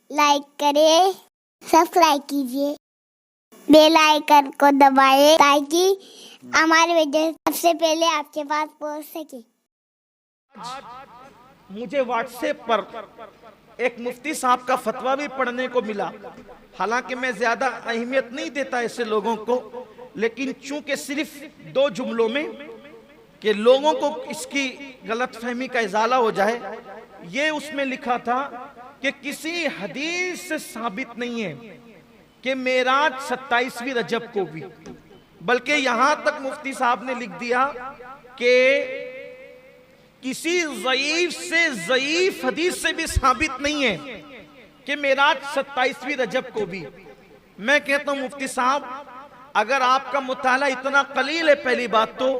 Like کریں، subscribe کیجیے، bell icon کو دبائیں تاکہ ہماری ویڈیو سب سے پہلے آپ کے پاس پہنچ سکے۔ مجھے واٹس ایپ پر ایک مفتی صاحب کا فتویٰ بھی پڑھنے کو ملا، حالانکہ میں زیادہ اہمیت نہیں دیتا ایسے لوگوں کو، لیکن چونکہ صرف 2 جملوں میں کہ لوگوں کو اس کی غلط فہمی کا ازالہ ہو جائے، یہ اس میں لکھا تھا کہ کسی حدیث سے ثابت نہیں ہے کہ معراج 27ویں رجب کو بھی، بلکہ یہاں تک مفتی صاحب نے لکھ دیا کہ کسی ضعیف سے ضعیف حدیث سے بھی ثابت نہیں ہے کہ معراج 27ویں رجب کو بھی۔ میں کہتا ہوں مفتی صاحب، اگر آپ کا مطالعہ اتنا قلیل ہے، پہلی بات تو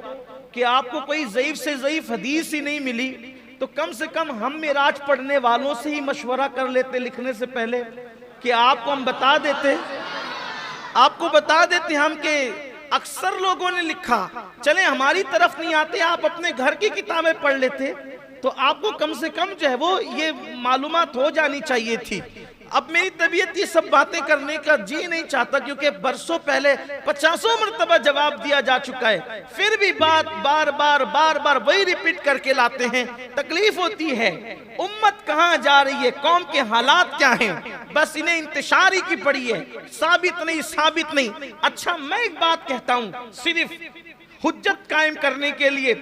کہ آپ کو کوئی ضعیف سے ضعیف حدیث ہی نہیں ملی، تو کم سے کم ہم معراج پڑھنے والوں سے ہی مشورہ کر لیتے لکھنے سے پہلے کہ آپ کو ہم بتا دیتے ہم کہ اکثر لوگوں نے لکھا، چلیں ہماری طرف نہیں آتے، آپ اپنے گھر کی کتابیں پڑھ لیتے تو آپ کو کم سے کم جو ہے وہ یہ معلومات ہو جانی چاہیے تھی۔ اب میری طبیعت یہ سب باتیں کرنے کا جی نہیں چاہتا، کیونکہ برسوں پہلے 50 مرتبہ جواب دیا جا چکا ہے، پھر بھی بات بار بار وہی ریپیٹ کر کے لاتے ہیں، تکلیف ہوتی ہے۔ امت کہاں جا رہی ہے، قوم کے حالات کیا ہیں، بس انہیں انتشاری کی پڑی ہے، ثابت نہیں۔ اچھا میں ایک بات کہتا ہوں، صرف حجت قائم کرنے کے لیے،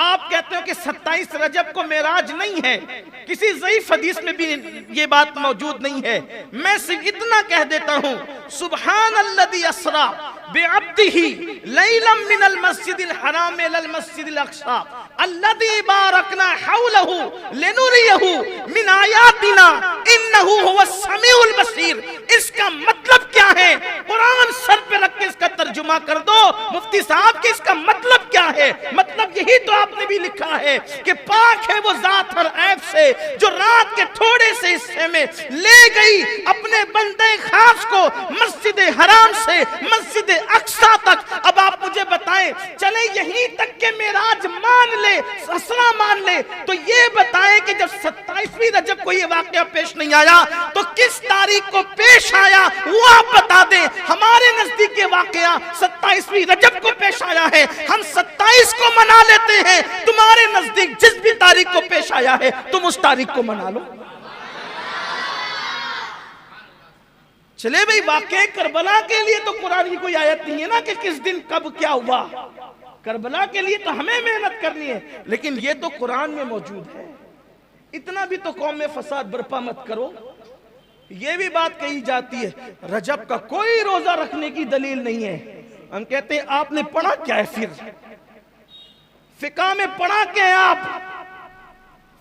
آپ کہتے ہو کہ 27 رجب کو معراج نہیں ہے، کسی ضعیف حدیث میں بھی یہ بات موجود نہیں ہے، میں صرف اتنا کہہ دیتا ہوں، سبحان الذی اسری بعبدہ لیلا من المسجد الحرام الی المسجد الاقصی الذی بارکنا حولہ لنریہ من آیاتنا انہ هو السمیع البصیر۔ اس کا مطلب کیا ہے؟ قرآن سر پہ رکھ کے اس کا ترجمہ کر دو مفتی صاحب کہ اس کا مطلب کیا ہے۔ مطلب یہی تو آپ نے بھی لکھا ہے کہ پاک ہے وہ ذات ہر عیب سے جو رات کے تھوڑے سے حصے میں لے گئی اپنے بندے خاص کو مسجد حرام سے مسجد اقصی تک۔ اب آپ مجھے بتائیں، چلیں یہیں تک کہ معراج مان لے، اسرا مان لے، تو یہ بتائیں کہ جب 27ویں رجب کو یہ واقعہ پیش نہیں آیا تو کس تاریخ کو پیش آیا، وہ آپ بتا دیں۔ ہمارے نزدیک یہ واقعہ 27ویں رجب کو پیش آیا ہے، ہم 27 کو منا لیتے ہیں، تمہارے نزدیک جس بھی تاریخ کو پیش آیا ہے تم اس تاریخ کو منا لو۔ چلے بھئی، واقعہ کربلا کے لیے تو قرآن کی کوئی آیت نہیں ہے نا کہ کس دن کب کیا ہوا، کربلا کے لیے تو ہمیں محنت کرنی ہے، لیکن یہ تو قرآن میں موجود ہے۔ اتنا بھی تو قوم میں فساد برپا مت کرو۔ یہ بھی بات کہی جاتی ہے رجب کا کوئی روزہ رکھنے کی دلیل نہیں ہے، ہم کہتے ہیں آپ نے پڑھا کیا ہے، پھر فقہ میں پڑھا کیا ہے آپ؟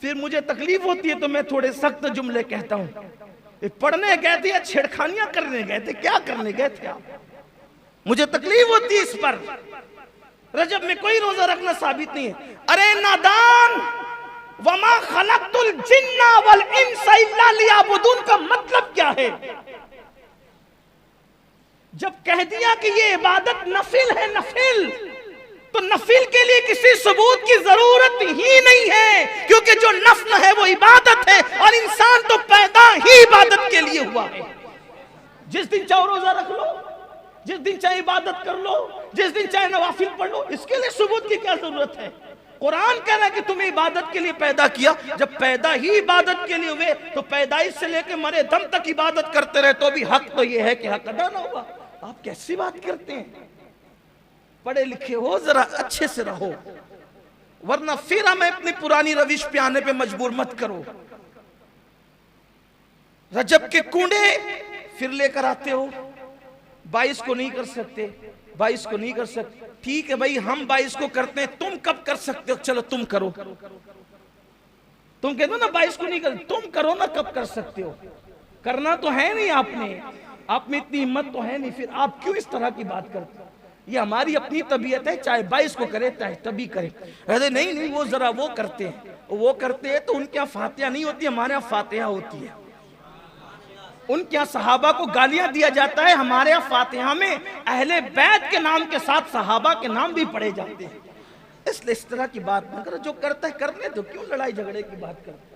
پھر مجھے تکلیف ہوتی ہے تو میں تھوڑے سخت جملے کہتا ہوں، پڑھنے گئے تھے یا چھیڑخانیاں کرنے گئے تھے، کیا کرنے گئے تھے آپ؟ مجھے تکلیف ہوتی ہے اس پر۔ رجب میں کوئی روزہ رکھنا ثابت نہیں ہے۔ ارے نادان، وَمَا خَلَقْتُ الْجِنَّ وَالْإِنسَ إِلَّا لِيَعْبُدُونَ کا مطلب کیا ہے؟ جب کہہ دیا کہ یہ عبادت نفل ہے، نفل، تو نفل کے لیے کسی ثبوت کی ضرورت ہی نہیں ہے، کیونکہ جو نفل ہے وہ عبادت ہے، اور انسان تو پیدا ہی عبادت کے لیے ہوا ہے۔ جس دن چاہو روزہ رکھ لو، جس دن چاہے عبادت کر لو، جس دن چاہے نوافل پڑھ لو، اس کے لیے ثبوت کی کیا ضرورت ہے؟ قرآن کہہ رہا ہے کہ تمہیں عبادت کے لیے پیدا کیا، جب پیدا ہی عبادت کے لیے ہوئے تو پیدائش سے لے کے مرے دم تک عبادت کرتے رہے، تو بھی حق تو یہ ہے کہ حق ادا نہ ہوا۔ آپ کیسی بات کرتے ہیں؟ پڑھے لکھے ہو، ذرا اچھے سے رہو، ورنہ پھر ہمیں اپنی پرانی روش پہ آنے پہ مجبور مت کرو۔ رجب کے کنڈے پھر لے کر آتے ہو، 22 کو نہیں کر سکتے، 22 کو نہیں کر سکتے، ٹھیک ہے بھائی ہم 22 کو کرتے ہیں، تم کب کر سکتے ہو؟ چلو تم کرو، تم کہتے ہو نا 22 کو نہیں کرتے، تم کرو نا کب کر سکتے ہو؟ کرنا تو ہے نہیں آپ میں اتنی ہمت تو ہے نہیں، پھر آپ کیوں اس طرح کی بات کرتے ہو؟ یہ ہماری اپنی طبیعت ہے، چاہے 22 کو کرے چاہے تبھی کرے۔ کہتے نہیں وہ ذرا وہ کرتے ہیں تو ان کے یہاں فاتحہ نہیں ہوتی، ہمارے یہاں فاتحہ ہوتی ہے۔ ان کے یہاں صحابہ کو گالیاں دیا جاتا ہے، ہمارے یہاں فاتحہ میں اہل بیت کے نام کے ساتھ صحابہ کے نام بھی پڑھے جاتے ہیں۔ اس لیے اس طرح کی بات نہ کرو، جو کرتا ہے کرنے دو، کیوں لڑائی جھگڑے کی بات کرتے؟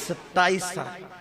27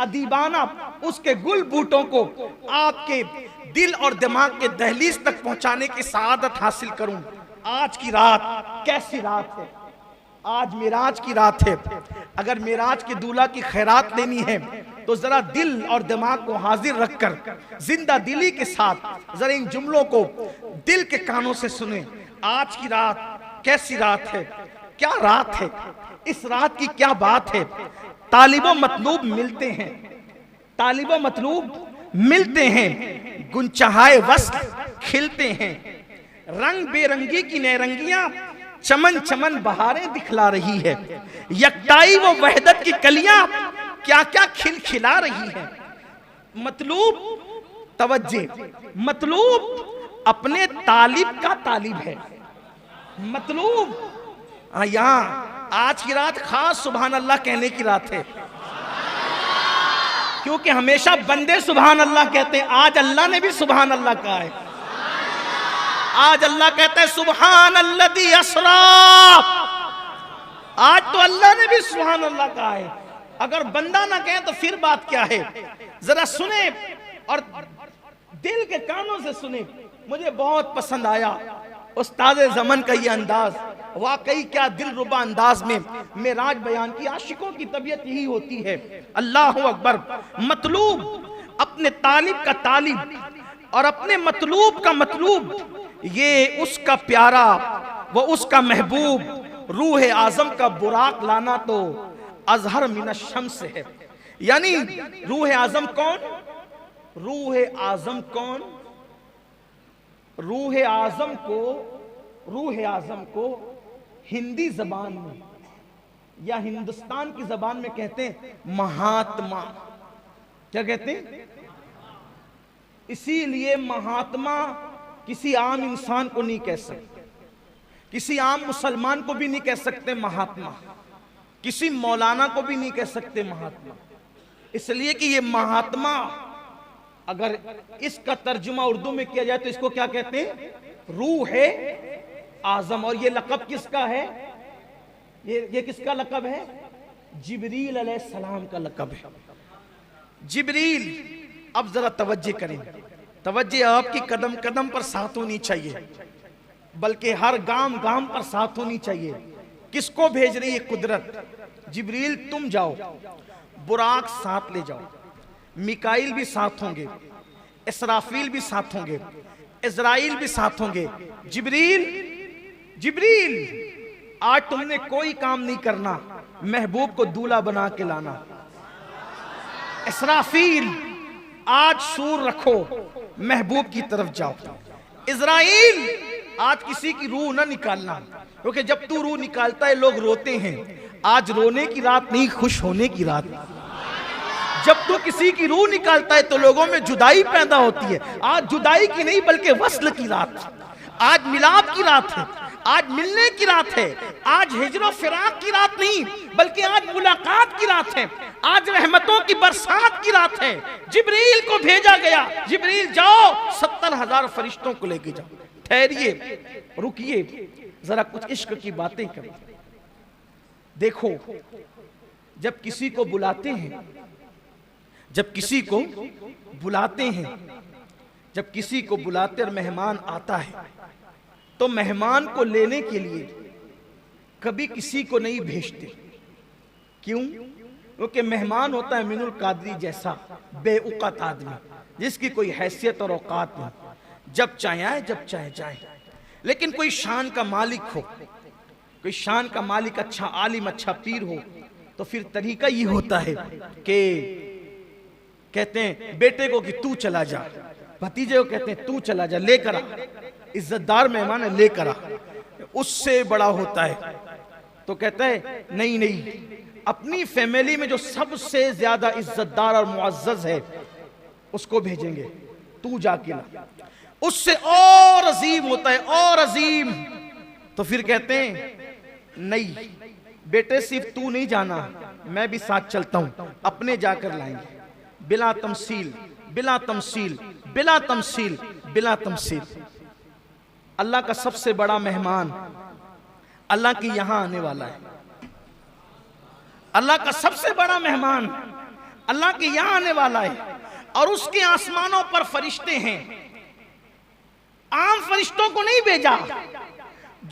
ادیبانہ اس کے گل بوٹوں کو آپ کے دل اور دماغ کے دہلیز تک پہنچانے کی سعادت حاصل کروں۔ آج کی رات کیسی رات ہے؟ آج معراج کی رات ہے۔ اگر معراج کے دولہا کی خیرات لینی ہے تو ذرا دل اور دماغ کو حاضر رکھ کر زندہ دلی کے ساتھ ذرا ان جملوں کو دل کے کانوں سے سنیں۔ آج کی رات کیسی رات ہے؟ کیا رات ہے؟ اس رات کی کیا بات ہے؟ طالب و مطلوب ملتے ہیں، طالب و مطلوب ملتے ہیں، گنچہائے وصل کھلتے ہیں، رنگ بے رنگی کی نیرنگیاں چمن چمن بہاریں دکھلا رہی ہے، یکتائی و وحدت کی کلیاں کیا کیا کھل کھلا رہی ہے۔ مطلوب توجہ، مطلوب اپنے طالب کا طالب ہے۔ مطلوب یہاں آج کی رات خاص سبحان اللہ کہنے کی رات ہے، کیونکہ ہمیشہ بندے سبحان اللہ کہتے ہیں، آج اللہ نے بھی سبحان اللہ کہا ہے۔ آج اللہ کہتا ہے سبحان الذی اسریٰ، آج تو اللہ نے بھی سبحان اللہ کہا ہے۔ اگر بندہ نہ کہے تو پھر بات کیا ہے؟ ذرا سنیں اور دل کے کانوں سے سنیں۔ مجھے بہت پسند آیا استاد زمن کا یہ انداز، واقعی کیا دل ربا انداز میں معراج بیان کی۔ عاشقوں کی طبیعت یہی ہوتی ہے۔ اللہ اکبر۔ مطلوب اپنے طالب کا طالب اور اپنے مطلوب کا مطلوب، یہ اس کا پیارا وہ اس کا محبوب، روح اعظم کا براق لانا تو اظہر من الشمس ہے۔ یعنی روح اعظم کون؟ روح اعظم کون؟ روح اعظم کو ہندی زبان میں یا ہندوستان کی زبان میں کہتے ہیں مہاتما۔ کیا کہتے ہیں؟ اسی لیے مہاتما کسی عام انسان کو نہیں کہہ سکتے، کسی عام مسلمان کو بھی نہیں کہہ سکتے مہاتما، کسی مولانا کو بھی نہیں کہہ سکتے مہاتما، اس لیے کہ یہ مہاتما اگر اس کا ترجمہ اردو میں کیا جائے تو اس کو کیا کہتے ہیں؟ روح اعظم۔ اور یہ لقب کس کا ہے؟ یہ کس کا لقب ہے؟ جبریل علیہ السلام کا لقب ہے۔ جبریل، اب ذرا توجہ کریں، توجہ آپ کی قدم قدم پر ساتھ ہونی چاہیے، بلکہ ہر گام گام پر ساتھ ہونی چاہیے۔ کس کو بھیج رہی ہے قدرت؟ جبریل تم جاؤ، براق ساتھ لے جاؤ، میکائیل بھی ساتھ ہوں گے، اسرافیل بھی ساتھ ہوں گے، اسرائیل بھی ساتھ ہوں گے۔ جبریل آج تم نے کوئی کام نہیں کرنا، محبوب کو دولہا بنا کے لانا۔ اسرافیل آج سور رکھو، محبوب کی طرف جاؤ۔ اسرائیل آج کسی کی روح نہ نکالنا، کیونکہ جب تو روح نکالتا ہے لوگ روتے ہیں۔ آج رونے کی رات نہیں، خوش ہونے کی رات۔ جب تو کسی کی روح نکالتا ہے تو لوگوں میں جدائی پیدا ہوتی ہے۔ آج جدائی کی نہیں بلکہ وصل کی رات، آج ملاپ کی رات ہے، آج ملنے کی رات ہے، آج ہجر و فراق کی رات نہیں بلکہ آج ملاقات کی رات ہے، آج رحمتوں کی برسات کی رات ہے۔ جبریل کو بھیجا گیا، جبریل جاؤ 70,000 فرشتوں کو لے کے جاؤ۔ ٹھہریے، رکیے، ذرا کچھ عشق کی باتیں کریں۔ دیکھو، جب کسی کو بلاتے ہیں، جب کسی کو بلاتے ہیں، جب کسی کو بلاتے اور مہمان آتا ہے تو مہمان کو لینے کے لیے کبھی کسی کو نہیں بھیجتے۔ کیوں؟ کیونکہ مہمان ہوتا ہے من القادری جیسا بے اوقات آدمی، جس کی کوئی حیثیت اور اوقات نہیں، جب چاہے آئے جب چاہے جائے۔ لیکن کوئی شان کا مالک ہو، کوئی شان کا مالک، اچھا عالم، اچھا پیر ہو، تو پھر طریقہ یہ ہوتا ہے کہ کہتے ہیں بیٹے کو کہ تو چلا جا، بھتیجے کو کہتے ہیں تو چلا جا، لے کر آ، عزت دار مہمان ہے لے کر آ۔ اس سے بڑا ہوتا ہے تو کہتا ہے نہیں، اپنی فیملی میں جو سب سے زیادہ عزت دار اور معزز ہے اس کو بھیجیں گے، تو جا کے لا۔ اس سے اور عظیم ہوتا ہے، اور عظیم، تو پھر کہتے ہیں نہیں بیٹے صرف تو نہیں جانا، میں بھی ساتھ چلتا ہوں، اپنے جا کر لائیں گے، بلا تمثیل، بلا تمثیل، بلا تمثیل، بلا تمثیل۔ اللہ کا سب سے بڑا مہمان اللہ کی یہاں آنے والا ہے۔ اللہ کا سب سے بڑا مہمان اللہ کے یہاں آنے والا ہے اور اس کے آسمانوں پر فرشتے ہیں. عام فرشتوں کو نہیں بھیجا،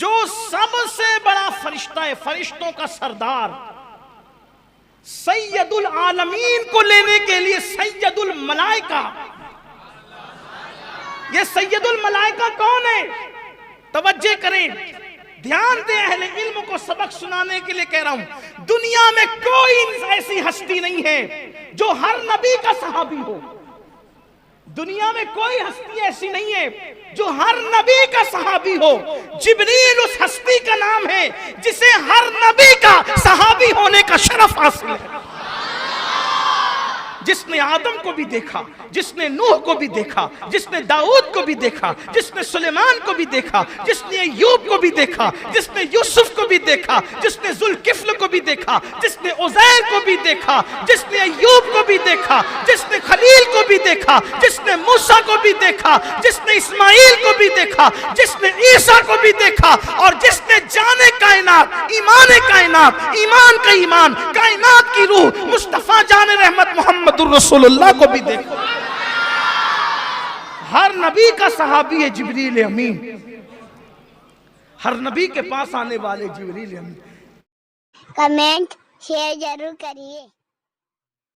جو سب سے بڑا فرشتہ ہے، فرشتوں کا سردار، سید العالمین کو لینے کے لیے سید الملائکہ. یہ سید الملائکہ کون ہے؟ توجہ کریں، دھیان دیں، اہل علم کو سبق سنانے کے لیے کہہ رہا ہوں. دنیا میں کوئی ایسی ہستی نہیں ہے جو ہر نبی کا صحابی ہو. دنیا میں کوئی ہستی ایسی نہیں ہے جو ہر نبی کا صحابی ہو. جبریل اس ہستی کا نام ہے جسے ہر نبی کا صحابی ہونے کا شرف حاصل ہے. جس نے آدم کو بھی دیکھا، جس نے نوح کو بھی دیکھا، جس نے داؤد کو بھی دیکھا، جس نے سلیمان کو بھی دیکھا، جس نے ایوب کو بھی دیکھا، جس نے یوسف کو بھی دیکھا، جس نے ذوالکفل کو بھی دیکھا، جس نے عزیر کو بھی دیکھا، جس نے ایوب کو بھی دیکھا، جس نے خلیل کو بھی دیکھا، جس نے موسیٰ کو بھی دیکھا، جس نے اسماعیل کو بھی دیکھا، جس نے عیسیٰ کو بھی دیکھا، اور جس نے جانے کائنات، ایمان کا ایمان، کائنات کی روح مصطفیٰ جان رحمت محمد الرسول اللہ کو بھی دیکھا. ہر نبی کا صحابی ہے جبریل امین، ہر نبی کے پاس آنے والے جبریل امین. کمنٹ شیئر ضرور کریے.